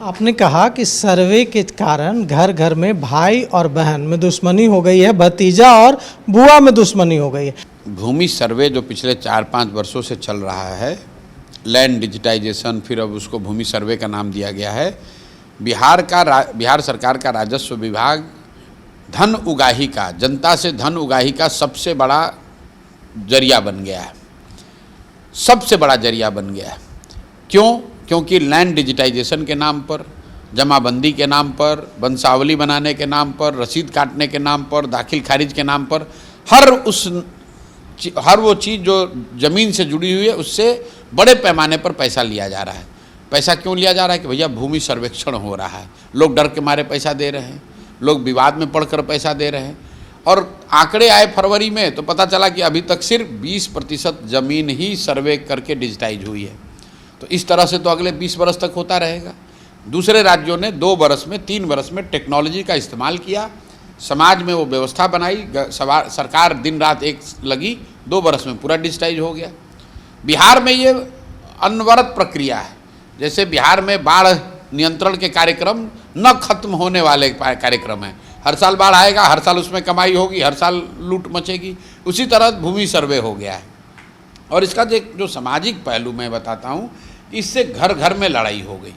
आपने कहा कि सर्वे के कारण घर घर में भाई और बहन में दुश्मनी हो गई है, भतीजा और बुआ में दुश्मनी हो गई है। भूमि सर्वे जो पिछले 4-5 वर्षों से चल रहा है, लैंड डिजिटाइजेशन, फिर अब उसको भूमि सर्वे का नाम दिया गया है। बिहार सरकार का राजस्व विभाग धन उगाही का, जनता से धन उगाही का सबसे बड़ा जरिया बन गया है, सबसे बड़ा जरिया बन गया है। क्यों? क्योंकि लैंड डिजिटाइजेशन के नाम पर, जमाबंदी के नाम पर, वंशावली बनाने के नाम पर, रसीद काटने के नाम पर, दाखिल खारिज के नाम पर, हर वो चीज़ जो ज़मीन से जुड़ी हुई है उससे बड़े पैमाने पर पैसा लिया जा रहा है। पैसा क्यों लिया जा रहा है? कि भैया भूमि सर्वेक्षण हो रहा है, लोग डर के मारे पैसा दे रहे हैं, लोग विवाद में पड़कर पैसा दे रहे हैं। और आंकड़े आए फरवरी में तो पता चला कि अभी तक सिर्फ 20% ज़मीन ही सर्वे करके डिजिटाइज हुई है। तो इस तरह से तो अगले 20 वर्ष तक होता रहेगा। दूसरे राज्यों ने 2 वर्ष में, 3 वर्ष में टेक्नोलॉजी का इस्तेमाल किया, समाज में वो व्यवस्था बनाई, सरकार दिन रात एक लगी, 2 वर्ष में पूरा डिजिटाइज हो गया। बिहार में ये अनवरत प्रक्रिया है। जैसे बिहार में बाढ़ नियंत्रण के कार्यक्रम न खत्म होने वाले कार्यक्रम हैं। हर साल बाढ़ आएगा, हर साल उसमें कमाई होगी, हर साल लूट मचेगी। उसी तरह भूमि सर्वे हो गया है। और इसका जो सामाजिक पहलू मैं बताता हूँ, इससे घर घर में लड़ाई हो गई।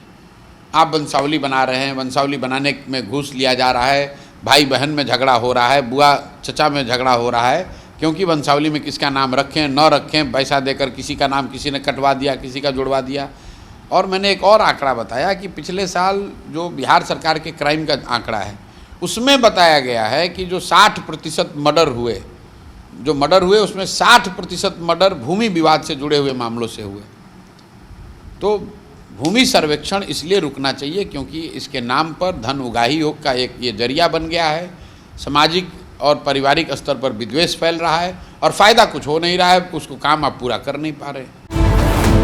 आप वंशावली बना रहे हैं, वंशावली बनाने में घूस लिया जा रहा है, भाई बहन में झगड़ा हो रहा है, बुआ चचा में झगड़ा हो रहा है, क्योंकि वंशावली में किसका नाम रखें न रखें, पैसा देकर किसी का नाम किसी ने कटवा दिया, किसी का जुड़वा दिया। और मैंने एक और आंकड़ा बताया कि पिछले साल जो बिहार सरकार के क्राइम का आंकड़ा है, उसमें बताया गया है कि जो 60% मर्डर हुए, उसमें 60% मर्डर भूमि विवाद से जुड़े हुए मामलों से हुए। तो भूमि सर्वेक्षण इसलिए रुकना चाहिए क्योंकि इसके नाम पर धन उगाही का एक ये जरिया बन गया है। सामाजिक और पारिवारिक स्तर पर विद्वेष फैल रहा है और फ़ायदा कुछ हो नहीं रहा है, उसको काम आप पूरा कर नहीं पा रहे।